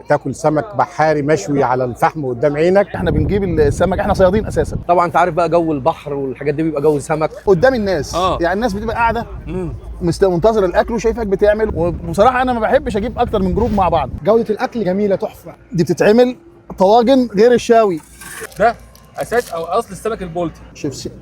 تاكل سمك بحاري مشوي على الفحم قدام عينك. احنا بنجيب السمك، احنا صيادين اساسا. طبعا انت عارف بقى جو البحر والحاجات دي بيبقى جو سمك قدام الناس. يعني الناس بتبقى قاعده منتظره الاكل وشايفك بتعمل. وبصراحه انا ما بحبش اجيب اكتر من جروب مع بعض. جوده الاكل جميله تحفه. دي بتتعمل طواجن غير الشاوي. ده اساس او اصل السمك البلطي.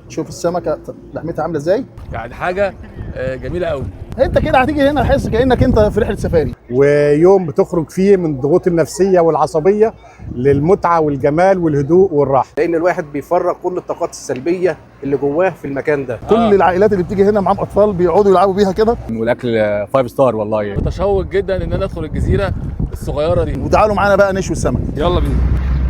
شوف السمكه لحمتها عامله ازاي، يعني حاجه جميله قوي. انت كده هتيجي هنا تحس كانك انت في رحله سفاري، ويوم بتخرج فيه من الضغوط النفسيه والعصبيه للمتعه والجمال والهدوء والراحه، لان الواحد بيفرغ كل الطاقات السلبيه اللي جواه في المكان ده. كل العائلات اللي بتيجي هنا معاهم اطفال بيقعدوا يلعبوا بيها كده. والاكل 5 ستار والله يعني. متشوق جدا ان انا ادخل الجزيره الصغيره دي. وتعالوا معانا بقى نشوي السمك. يلا بينا.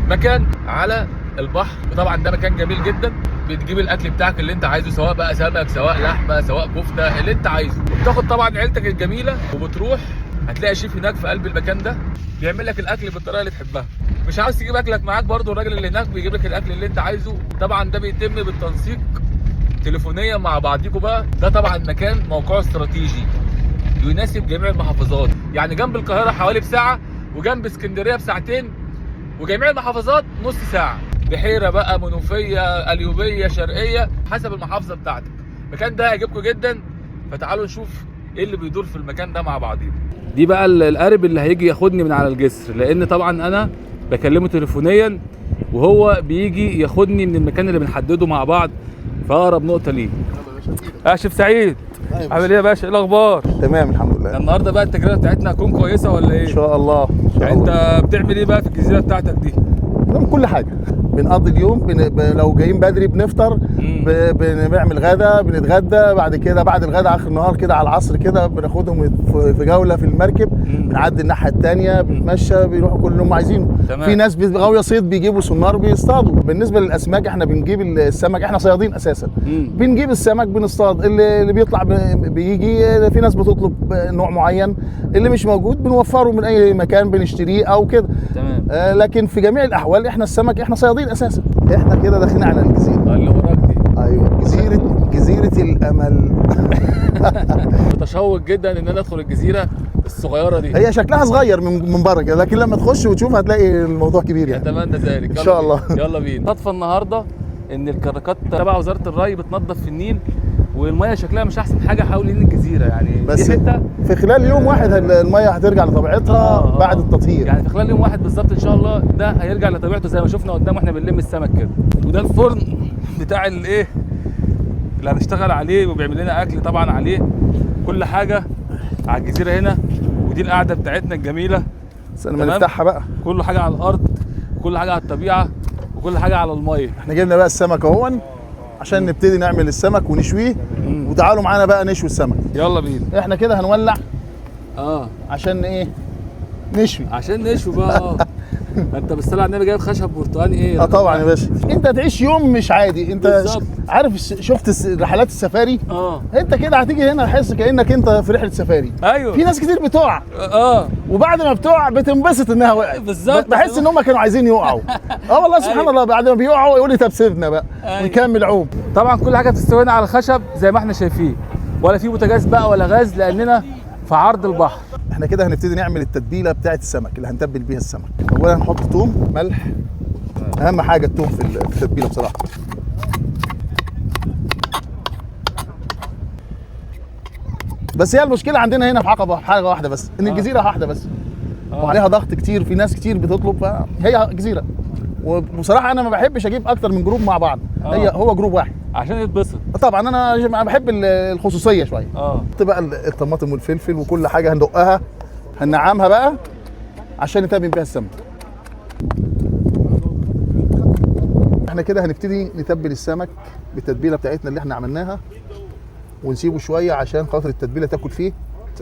مكان على البحر، وطبعا ده مكان جميل جدا. بتجيب الاكل بتاعك اللي انت عايزه، سواء بقى سمك سواء لحمه سواء كفته اللي انت عايزه، وبتاخد طبعا عيلتك الجميله وبتروح هتلاقي شيف هناك في قلب المكان ده بيعمل لك الاكل بالطريقه اللي تحبها. مش عاوز تجيب اكلك معاك برضو، الراجل اللي هناك بيجيب لك الاكل اللي انت عايزه. طبعا ده بيتم بالتنسيق تليفونيا مع بعضيكوا بقى. ده طبعا مكان موقعه استراتيجي يناسب جميع المحافظات، يعني جنب القاهره حوالي بساعه، وجنب اسكندريه بساعتين، وجميع المحافظات نص ساعه. بحيره بقى، منوفيه، قليوبيه، شرقيه، حسب المحافظه بتاعتك. المكان ده هيعجبكم جدا، فتعالوا نشوف ايه اللي بيدور في المكان ده مع بعضينا. دي بقى القارب اللي هيجي ياخدني من على الجسر، لان طبعا انا بكلمه تليفونيا وهو بيجي ياخدني من المكان اللي بنحدده مع بعض في اقرب نقطه ليه. شيف سعيد، عامل ايه يا باشا؟ ايه الاخبار؟ تمام الحمد لله. النهارده بقى التجربه بتاعتنا هتكون كويسه ولا ايه؟ ان شاء الله. يعني انت بتعمل ايه بقى في الجزيره بتاعتك دي؟ بنعمل كل حاجه. بنقضي اليوم لو جايين بدري بنفطر، بنعمل غدا، بنتغدى، بعد كده بعد الغدا اخر النهار كده على العصر كده بناخدهم في جوله في المركب. بنعدي الناحيه الثانيه بنتمشى، بيروحوا كل اللي هم عايزينه. في ناس غاويه صيد بيجيبوا سنار بيصطادوا. بالنسبه للاسماك احنا بنجيب السمك، احنا صيادين اساسا. بنجيب السمك بنصطاد، اللي بيطلع بيجي. في ناس بتطلب نوع معين، اللي مش موجود بنوفره من اي مكان بنشتريه او كده. تمام. لكن في جميع الاحوال احنا السمك احنا صيادين اساسا. احنا كده داخلين على الجزيره اللي وراك دي. ايوه، جزيره الامل. متشوق جدا ان انا ادخل الجزيره الصغيره دي. هي شكلها صغير من بره كده، لكن لما تخش وتشوف هتلاقي الموضوع كبير يعني. اتمنى ذلك ان شاء الله. يلا بينا. صدفه النهارده ان الكراكات تبع وزاره الري بتنظف في النيل، والميه شكلها مش احسن حاجه حوالين الجزيره يعني. بس دي حته في خلال يوم واحد الميه هترجع لطبيعتها بعد التطهير. يعني في خلال يوم واحد بالظبط ان شاء الله ده هيرجع لطبيعته زي ما شفنا قدام واحنا بنلم السمك كده. وده الفرن بتاع الايه اللي هنشتغل عليه وبيعمل لنا اكل طبعا عليه. كل حاجه على الجزيره هنا، ودي القعده بتاعتنا الجميله. بس لما نفتحها بقى كل حاجه على الارض، وكل حاجه على الطبيعه، وكل حاجه على الميه. احنا جبنا بقى السمك اهون عشان نبتدي نعمل السمك ونشويه. وتعالوا معانا بقى نشوي السمك. يلا بينا. احنا كده هنولع عشان ايه؟ نشوي. عشان نشوي بقى. انت بالصلاه على النبي جايب خشب برتقاني ايه؟ طبعا يا باشا. انت تعيش يوم مش عادي. انت بالزبط. عارف شفت رحلات السفاري؟ انت كده هتيجي هنا تحس كانك انت في رحله سفاري. ايوه. في ناس كتير بتقع وبعد ما بتقع بتنبسط انها وقعت. بالظبط. بحس ان هم كانوا عايزين يقعوا. والله سبحان الله. بعد ما بيقعوا يقول لي طب سيبنا بقى ونكمل عوم. طبعا كل حاجه بتستوي هنا على الخشب زي ما احنا شايفين، ولا في بوتاجاز بقى ولا غاز، لاننا في عرض البحر. احنا كده هنبتدي نعمل التتبيله بتاعه السمك اللي هنتبل بيها السمك. اولا هنحط ثوم، ملح. اهم حاجه الثوم في التتبيله بصراحه. بس هي المشكله عندنا هنا في عقبه حاجه واحده بس، ان الجزيره واحده بس وعليها ضغط كتير. في ناس كتير بتطلب، فهي جزيره. وبصراحه انا ما بحبش اجيب اكتر من جروب مع بعض. هو جروب واحد عشان يتبسط. طبعا انا بحب الخصوصيه شويه. بقى الطماطم والفلفل وكل حاجه هندقها، هنعمها بقى عشان نتبل بيها السمك. احنا كده هنبتدي نتبل السمك بالتتبيله بتاعتنا اللي احنا عملناها، ونسيبه شويه عشان خاطر التتبيله تاكل فيه.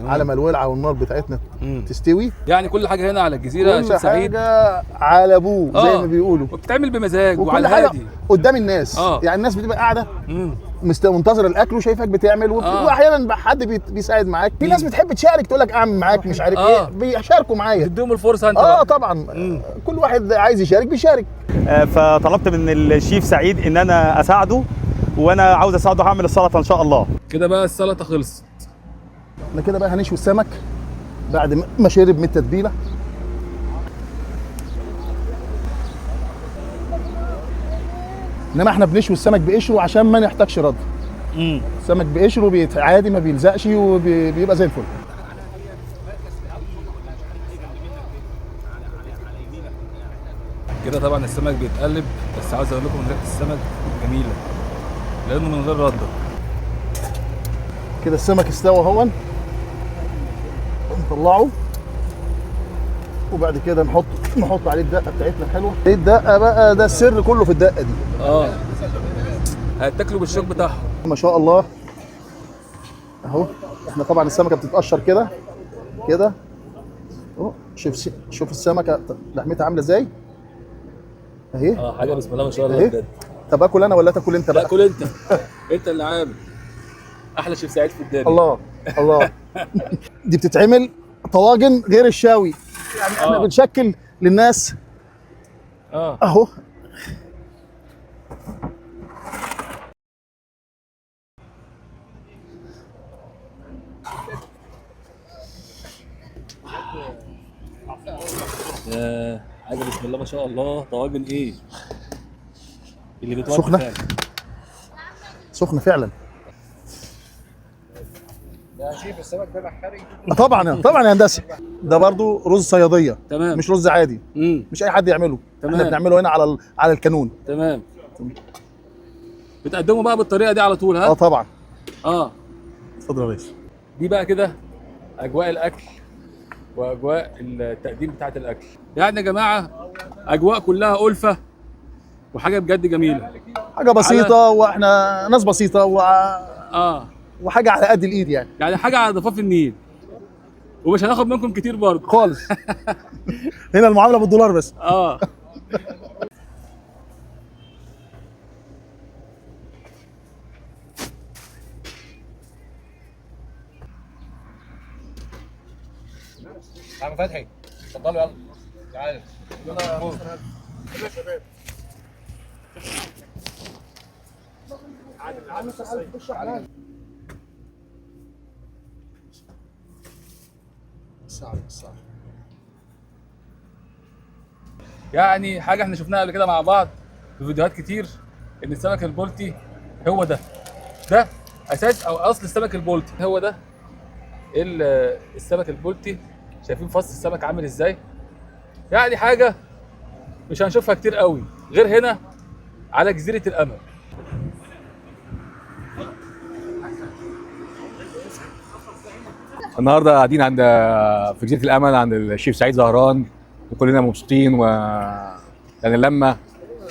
على ما الولعه والنار بتاعتنا تستوي. يعني كل حاجه هنا على الجزيره يا شيخ سعيد كل حاجه على ابوه زي ما بيقولوا، وبتتعمل بمزاج وكل حاجه قدام الناس. يعني الناس بتبقى قاعده منتظره الاكل وشايفك بتعمل. واحيانا حد بيساعد معاك. في ناس بتحب تشارك، تقول لك اعمل معاك مش عارف ايه، بيشاركوا معايا. تديهم الفرصه انت طبعا. كل واحد عايز يشارك بيشارك. فطلبت من الشيف سعيد ان انا اساعده، وانا عاوز اساعده هعمل السلطه ان شاء الله. كده بقى السلطه خلصت. احنا كده بقى هنشوي السمك بعد ما شرب من التتبيله. انما احنا بنشوي السمك بقشره عشان ما نحتاجش رد. السمك بقشره عادي ما بيلزقش وبيبقى زي الفل. كده طبعا السمك بيتقلب، بس عاوز اقول لكم ان ريحه السمك جميله لانه من غير رده. كده السمك استوى اهون، نطلعه وبعد كده نحط عليه الدقه بتاعتنا الحلوه. ايه الدقه بقى؟ ده السر كله في الدقه دي. هتاكلوا بالشوك بتاعهم ما شاء الله اهو. احنا طبعا السمكه بتتقشر كده كده اهو. شوف السمكه لحمتها عامله ازاي اهي. حاجه بسم الله ما شاء الله اهي. بجد. طب اكل انا ولا تاكل انت بقى؟ لا كل انت. انت اللي عامل احلى شيف سعيد في الدنيا. الله الله. دي بتتعمل طواجن غير الشاوي، يعني احنا بنشكل للناس اهو. يا حاجه بسم الله ما شاء الله. طواجن ايه اللي بتودي سخنه فعلا. سخنه فعلا. ده شيف السمك ده بحري. طبعا طبعا يا هندسه. ده برضو رز صياديه، تمام. مش رز عادي. مش اي حد يعمله. تمام. احنا بنعمله هنا على الكانون. تمام. بتقدموا بقى بالطريقه دي على طول؟ ها طبعا. اتفضل يا ريس. دي بقى كده اجواء الاكل واجواء التقديم بتاعه الاكل. يعني يا جماعه اجواء كلها الفه وحاجه بجد جميله. حاجه بسيطه واحنا ناس بسيطه وحاجه على قد الايد يعني حاجه على ضفاف النيل، ومش هناخد منكم كتير برضه خالص. هنا المعامله بالدولار بس. عم فتحي اتفضلوا يلا تعالوا يعني حاجه احنا شفناها قبل كده مع بعض في فيديوهات كتير، ان السمك البلطي هو ده اساس او اصل السمك البلطي. هو ده السمك البلطي. شايفين فص السمك عامل ازاي؟ يعني حاجه مش هنشوفها كتير قوي غير هنا على جزيره الامل. النهارده قاعدين في جزيره الامل عند الشيف سعيد زهران، وكلنا مبسوطين يعني اللمه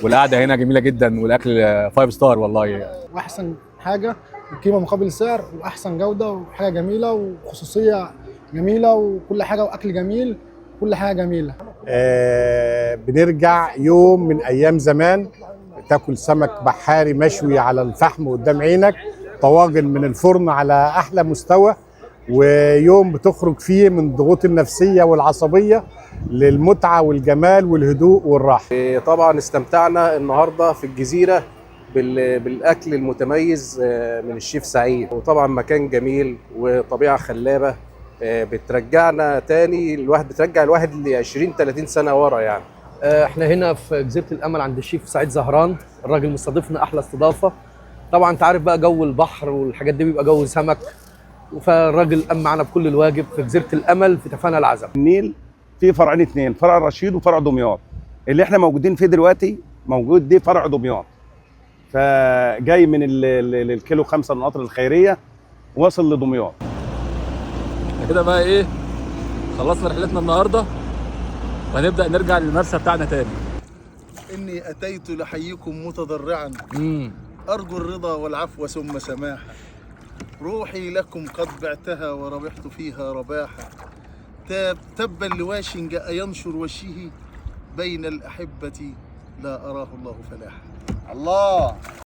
والقعده هنا جميله جدا، والاكل 5 ستار والله. واحسن حاجه القيمه مقابل السعر، واحسن جوده، وحاجه جميله وخصوصيه جميله، وكل حاجه واكل جميل، كل حاجه جميله. بنرجع يوم من ايام زمان، تاكل سمك بحاري مشوي على الفحم قدام عينك، طواجن من الفرن على احلى مستوى، ويوم بتخرج فيه من الضغوط النفسيه والعصبيه للمتعه والجمال والهدوء والراحه. طبعا استمتعنا النهارده في الجزيره بالاكل المتميز من الشيف سعيد، وطبعا مكان جميل وطبيعه خلابه بترجعنا تاني. بترجع الواحد ل 20 30 سنه ورا يعني. احنا هنا في جزيره الامل عند الشيف سعيد زهران، الراجل مستضيفنا احلى استضافه. طبعا انت عارف بقى جو البحر والحاجات دي بيبقى جو سمك، فالراجل قام معانا بكل الواجب في جزيره الامل في تفانى العزب. النيل فيه فرعين اتنين، فرع رشيد وفرع دمياط. اللي احنا موجودين فيه دلوقتي موجود دي فرع دمياط، فجاي من الكيلو 5 من قطر الخيريه وصل لدمياط. كده بقى ايه، خلصنا رحلتنا النهارده وهنبدا نرجع للمرسى بتاعنا تاني. اني اتيت لحيكم متضرعا ارجو الرضا والعفو ثم سماحه. روحي لكم قد بعتها وربحت فيها رباحه. تبا لواش جاء ينشر وشه بين الاحبه لا اراه الله فلاحا. الله